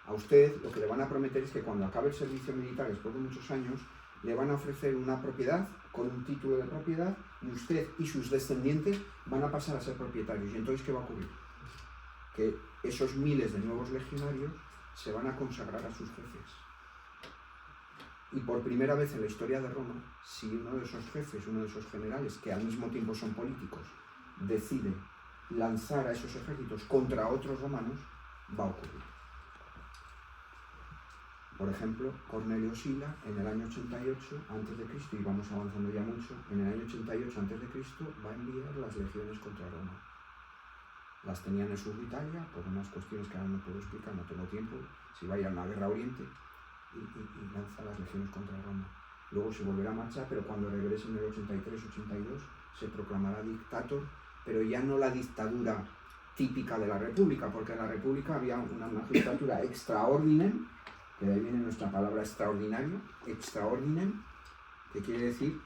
a usted lo que le van a prometer es que cuando acabe el servicio militar, después de muchos años, le van a ofrecer una propiedad con un título de propiedad, y usted y sus descendientes van a pasar a ser propietarios. ¿Y entonces qué va a ocurrir? Que esos miles de nuevos legionarios se van a consagrar a sus jefes. Y por primera vez en la historia de Roma, si uno de esos jefes, uno de esos generales, que al mismo tiempo son políticos, decide lanzar a esos ejércitos contra otros romanos, va a ocurrir. Por ejemplo, Cornelio Sila, en el año 88 a.C., y vamos avanzando ya mucho, en el año 88 a.C. va a enviar las legiones contra Roma. Las tenían en el sur de Italia, por unas cuestiones que ahora no puedo explicar, no tengo tiempo, si va a ir a una guerra oriente, y lanza las legiones contra Roma. Luego se volverá a marchar, pero cuando regrese en el 83-82 se proclamará dictator, pero ya no la dictadura típica de la República, porque en la República había una magistratura extraordinem, que de ahí viene nuestra palabra extraordinario, extraordinem, que quiere decir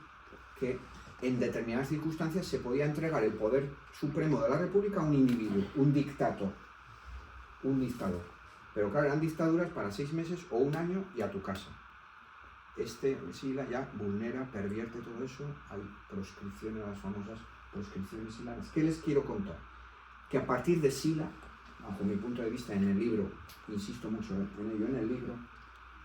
que en determinadas circunstancias se podía entregar el poder supremo de la República a un individuo, un dictador. Pero claro, eran dictaduras para 6 meses o 1 año y a tu casa. Sila ya vulnera, pervierte todo eso, hay proscripciones, las famosas proscripciones silanas. ¿Qué les quiero contar? Que a partir de Sila, bajo mi punto de vista en el libro, insisto mucho en ello en el libro,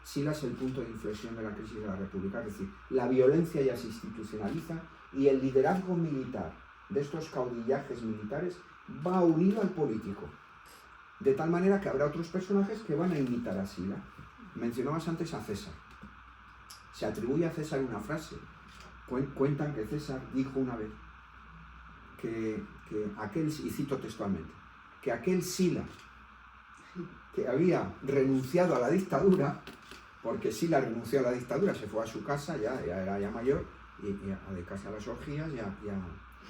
Sila es el punto de inflexión de la crisis de la República, es decir, la violencia ya se institucionaliza y el liderazgo militar de estos caudillajes militares va unido al político, de tal manera que habrá otros personajes que van a imitar a Sila. Mencionabas antes a César. Se atribuye a César una frase. Cuentan que César dijo una vez que aquel, y cito textualmente, que aquel Sila que había renunciado a la dictadura, porque Sila renunció a la dictadura, se fue a su casa, ya era ya mayor, y a dedicarse a las orgías y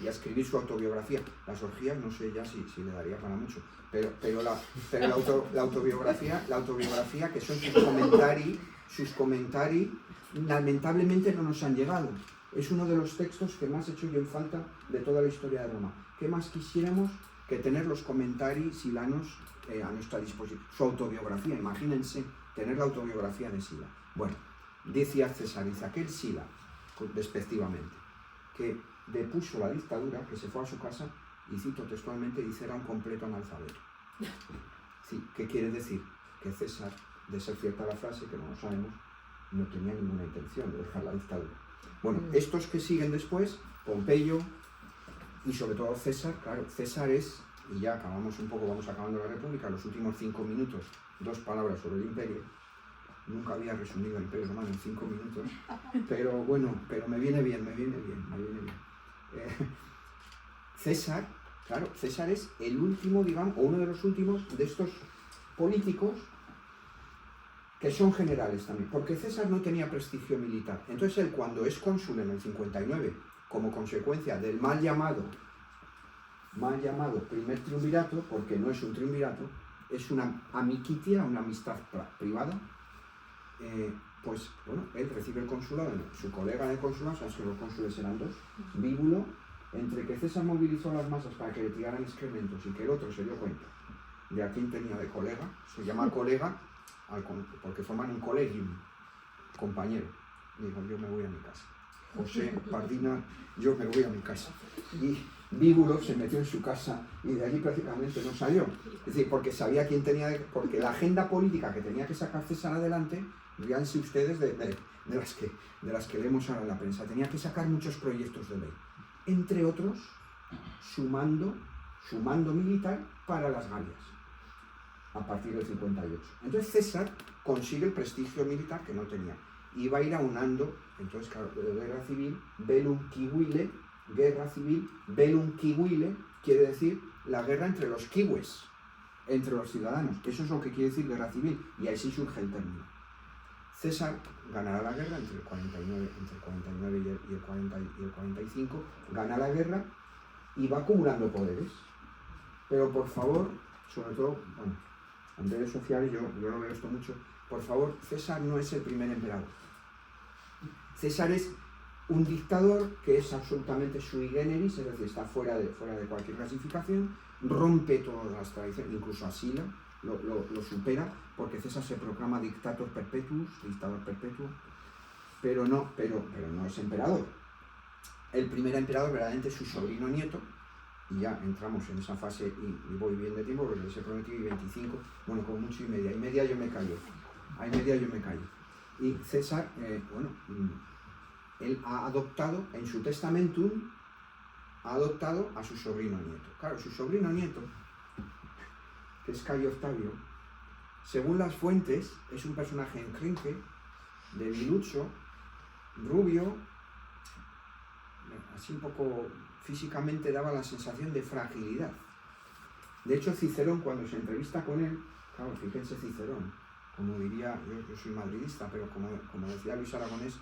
a escribir su autobiografía. Las orgías no sé ya si le daría para mucho, pero la autobiografía, que son sus comentarios, lamentablemente no nos han llegado. Es uno de los textos que más echo yo en falta de toda la historia de Roma. ¿Qué más quisiéramos que tener los comentarios silanos a nuestra disposición? Su autobiografía, imagínense tener la autobiografía de Sila. Bueno, decía César, dice aquel Sila, despectivamente, que depuso la dictadura, que se fue a su casa, y cito textualmente, dice, era un completo analfabeto. Sí, ¿qué quiere decir? Que César, de ser cierta la frase, que no lo sabemos, no tenía ninguna intención de dejar la dictadura. Bueno, estos que siguen después, Pompeyo y sobre todo César, claro, César es, y ya acabamos un poco, vamos acabando la República, los últimos 5 minutos, 2 palabras sobre el imperio. Nunca había resumido el imperio romano en 5 minutos, pero bueno, pero me viene bien. César, claro, César es el último, digamos, o uno de los últimos de estos políticos que son generales también, porque César no tenía prestigio militar. Entonces él, cuando es cónsul en el 59, como consecuencia del mal llamado primer triunvirato, porque no es un triunvirato, es una amicitia, una amistad privada, pues bueno, él recibe el consulado, su colega en el consulado, sabes que los cónsules eran 2, Víbulo, entre que César movilizó a las masas para que le tiraran excrementos y que el otro se dio cuenta de a quién tenía de colega, se llama colega, porque forman un colegium, compañero. Digo, yo me voy a mi casa. José Pardina, yo me voy a mi casa. Y Víbulo se metió en su casa y de allí prácticamente no salió. Es decir, porque sabía quién tenía, porque la agenda política que tenía que sacar César adelante, fíjense ustedes de las que leemos ahora en la prensa, tenía que sacar muchos proyectos de ley. Entre otros, su mando militar para las Galias, a partir del 58. Entonces César consigue el prestigio militar que no tenía. Y va a ir aunando, entonces claro, guerra civil, bellum kiwile, quiere decir la guerra entre los kiwis, entre los ciudadanos. Eso es lo que quiere decir guerra civil, y así surge el término. César ganará la guerra entre el 49 y el 45, gana la guerra y va acumulando poderes. Pero por favor, sobre todo, bueno, en redes sociales yo lo veo esto mucho, por favor, César no es el primer emperador. César es un dictador que es absolutamente sui generis, es decir, está fuera de cualquier clasificación, rompe todas las tradiciones, incluso a Sila lo supera, porque César se proclama dictator perpetuus, dictador perpetuo, pero no es emperador. El primer emperador verdaderamente es su sobrino nieto, y ya entramos en esa fase y voy bien de tiempo, porque les he prometido 25, bueno, con mucho y media yo me callo. Y César, él ha adoptado, en su testamentum, ha adoptado a su sobrino nieto. Claro, su sobrino nieto, que es Cayo Octavio, según las fuentes, es un personaje encrenque, debilucho, rubio, así un poco físicamente daba la sensación de fragilidad. De hecho, Cicerón, cuando se entrevista con él, claro, fíjense Cicerón, como diría, yo soy madridista, pero como decía Luis Aragonés,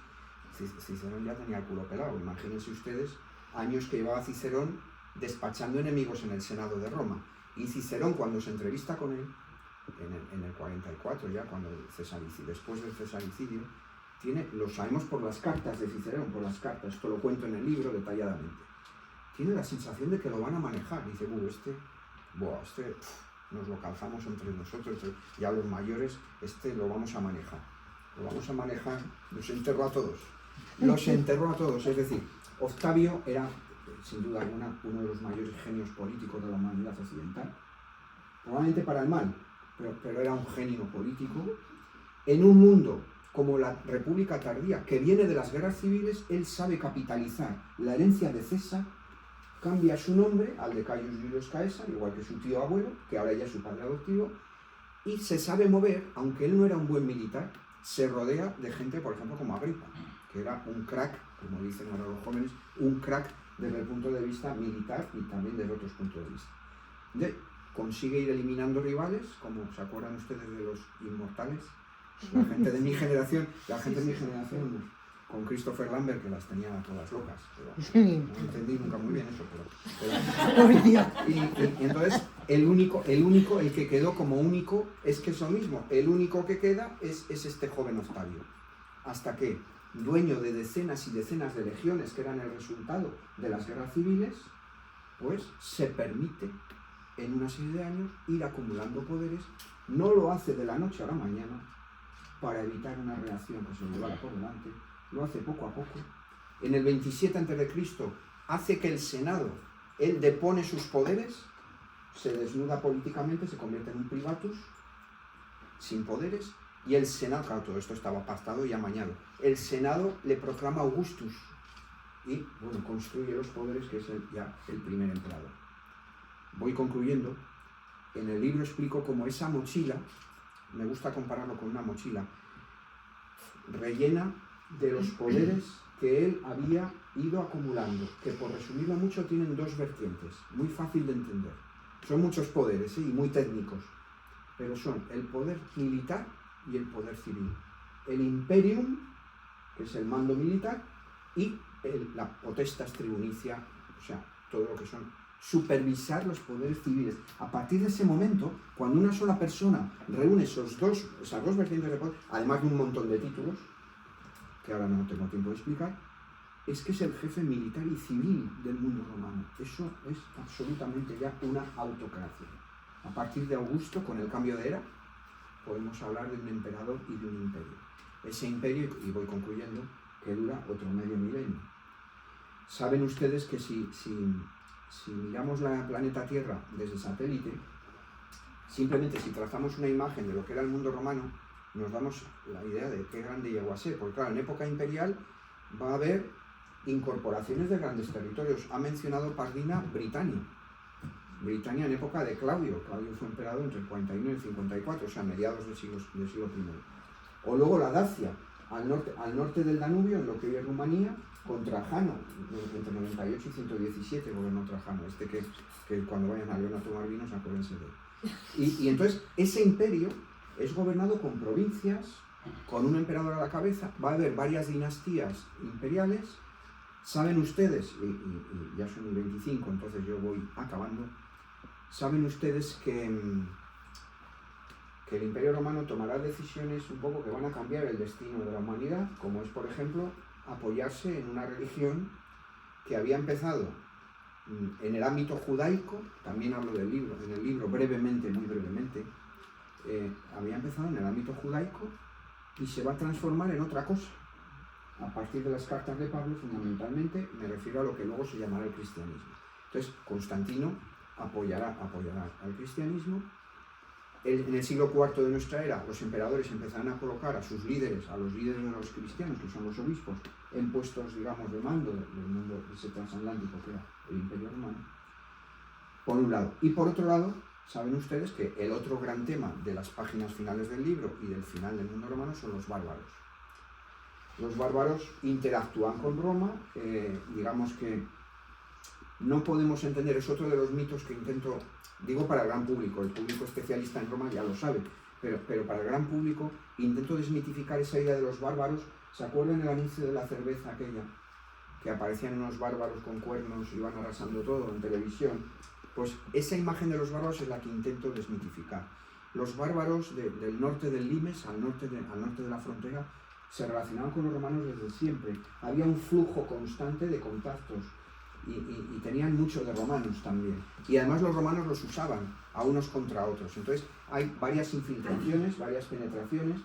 Cicerón ya tenía el culo pelado. Imagínense ustedes años que llevaba Cicerón despachando enemigos en el Senado de Roma. Y Cicerón, cuando se entrevista con él, en el 44 ya, después del cesaricidio, lo sabemos por las cartas de Cicerón, esto lo cuento en el libro detalladamente. Tiene la sensación de que lo van a manejar. Dice, este nos lo calzamos entre nosotros, ya los mayores, lo vamos a manejar, los enterró a todos. Es decir, Octavio era, sin duda alguna, uno de los mayores genios políticos de la humanidad occidental, probablemente para el mal, pero era un genio político, En un mundo como la República Tardía, que viene de las guerras civiles, él sabe capitalizar la herencia de César, cambia su nombre al de Caius Iulius Caesar, igual que su tío abuelo, que ahora ya es su padre adoptivo, y se sabe mover, aunque él no era un buen militar, se rodea de gente, por ejemplo, como Agripa, que era un crack, como dicen ahora los jóvenes, un crack desde el punto de vista militar y también desde otros puntos de vista. Consigue ir eliminando rivales, como se acuerdan ustedes de los inmortales, la gente de mi generación, con Christopher Lambert, que las tenía todas locas, pero no entendí nunca muy bien eso, y entonces el que quedó como único es que eso mismo, el único que queda es este joven Octavio, hasta que, dueño de decenas y decenas de legiones que eran el resultado de las guerras civiles, pues se permite en una serie de años ir acumulando poderes. No lo hace de la noche a la mañana para evitar una reacción que se lo llevara por delante, lo hace poco a poco. En el 27 a.C. hace que el Senado, él depone sus poderes, se desnuda políticamente, se convierte en un privatus, sin poderes, y el Senado, claro, todo esto estaba pactado y amañado, el Senado le proclama Augustus y, bueno, construye los poderes, que es ya el primer emperador. Voy concluyendo. En el libro explico cómo esa mochila, me gusta compararlo con una mochila, rellena de los poderes que él había ido acumulando, que por resumirlo mucho tienen dos vertientes, muy fácil de entender. Son muchos poderes, ¿sí? Y muy técnicos, pero son el poder militar y el poder civil. El imperium, que es el mando militar, y la potestas tribunicia, o sea, todo lo que son supervisar los poderes civiles. A partir de ese momento, cuando una sola persona reúne esas dos vertientes de poder, además de un montón de títulos, que ahora no tengo tiempo de explicar, es que es el jefe militar y civil del mundo romano. Eso es absolutamente ya una autocracia. A partir de Augusto, con el cambio de era, podemos hablar de un emperador y de un imperio. Ese imperio, y voy concluyendo, que dura otro medio milenio. Saben ustedes que si miramos la planeta Tierra desde satélite, simplemente si trazamos una imagen de lo que era el mundo romano, nos damos la idea de qué grande llegó a ser, porque claro, en época imperial va a haber incorporaciones de grandes territorios. Ha mencionado Pardina Britania en época de Claudio fue emperador entre el 41 y el 54, o sea, mediados del siglo I. O luego la Dacia, al norte del Danubio, en lo que hoy es Rumanía, con Trajano, entre 98 y 117 gobernó Trajano, que cuando vayan a León a tomar vinos, acuérdense de él. Y entonces, ese imperio es gobernado con provincias, con un emperador a la cabeza, va a haber varias dinastías imperiales. Saben ustedes, y ya son 25, entonces yo voy acabando, saben ustedes que el Imperio Romano tomará decisiones un poco que van a cambiar el destino de la humanidad, como es, por ejemplo, apoyarse en una religión que había empezado en el ámbito judaico, también hablo del libro, en el libro brevemente, muy brevemente, había empezado en el ámbito judaico y se va a transformar en otra cosa. A partir de las cartas de Pablo, fundamentalmente, me refiero a lo que luego se llamará el cristianismo. Entonces, Constantino apoyará al cristianismo. En el siglo IV de nuestra era, los emperadores empezarán a colocar a sus líderes, a los líderes de los cristianos, que son los obispos, en puestos, digamos, de mando del mundo ese transatlántico que era el Imperio Romano, por un lado. Y por otro lado, saben ustedes que el otro gran tema de las páginas finales del libro y del final del mundo romano son los bárbaros. Los bárbaros interactúan con Roma, digamos que no podemos entender, es otro de los mitos que intento, digo para el gran público, el público especialista en Roma ya lo sabe, pero para el gran público intento desmitificar esa idea de los bárbaros. ¿Se acuerdan el anuncio de la cerveza aquella? Que aparecían unos bárbaros con cuernos y iban arrasando todo en televisión. Pues esa imagen de los bárbaros es la que intento desmitificar. Los bárbaros del norte del Limes, al norte de la frontera, se relacionaban con los romanos desde siempre. Había un flujo constante de contactos y tenían mucho de romanos también. Y además los romanos los usaban a unos contra otros. Entonces hay varias infiltraciones, varias penetraciones.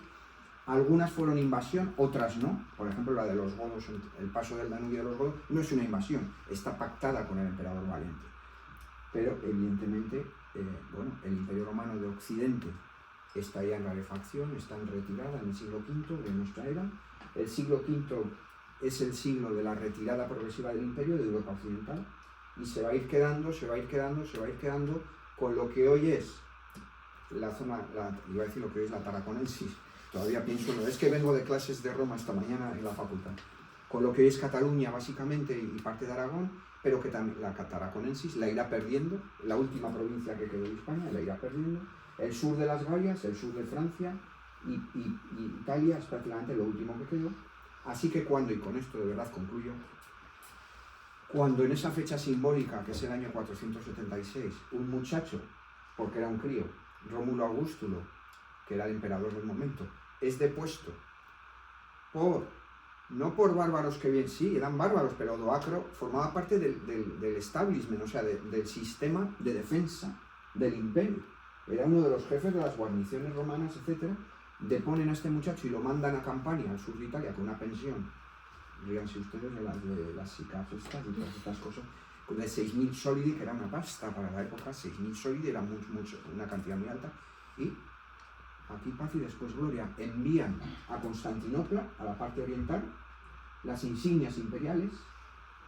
Algunas fueron invasión, otras no. Por ejemplo, la de los godos, el paso del Danubio de los godos, no es una invasión, está pactada con el emperador Valente. Pero evidentemente, el Imperio Romano de Occidente, está ya en rarefacción, está en retirada en el siglo V de nuestra era. El siglo V es el siglo de la retirada progresiva del imperio de Europa Occidental y se va a ir quedando con lo que hoy es la zona, iba a decir lo que hoy es la Tarraconensis, todavía pienso, no, es que vengo de clases de Roma esta mañana en la facultad, con lo que hoy es Cataluña básicamente y parte de Aragón, pero que también la Tarraconensis la irá perdiendo, la última provincia que quedó de España la irá perdiendo, el sur de las Gallas, el sur de Francia y Italia es prácticamente lo último que quedó. Así que cuando, y con esto de verdad concluyo, cuando en esa fecha simbólica, que es el año 476, un muchacho, porque era un crío, Rómulo Augustulo, que era el emperador del momento, es depuesto no por bárbaros que bien, sí, eran bárbaros, pero Odoacro formaba parte del establishment, o sea, del sistema de defensa del imperio. Era uno de los jefes de las guarniciones romanas, etc. Deponen a este muchacho y lo mandan a Campania, al sur de Italia, con una pensión, díganse ustedes, de las SICAF estas y todas estas cosas, de 6.000 solidi, que era una pasta para la época, 6.000 solidi era una cantidad muy alta, y aquí paz y después gloria, envían a Constantinopla, a la parte oriental, las insignias imperiales,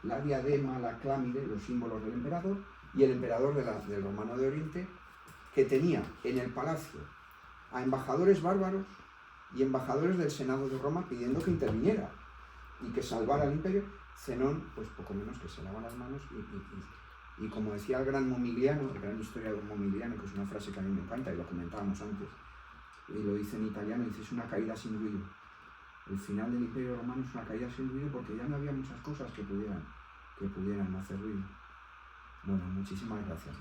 la diadema, la clámide, los símbolos del emperador, y el emperador del Romano de Oriente, que tenía en el palacio a embajadores bárbaros y embajadores del Senado de Roma pidiendo que interviniera y que salvara al imperio. Zenón, pues poco menos que se lava las manos y como decía el gran Momiliano, el gran historiador Momiliano, que es una frase que a mí me encanta y lo comentábamos antes, y lo dice en italiano, dice: es una caída sin ruido. El final del Imperio Romano es una caída sin ruido porque ya no había muchas cosas que pudieran hacer ruido. Bueno, muchísimas gracias.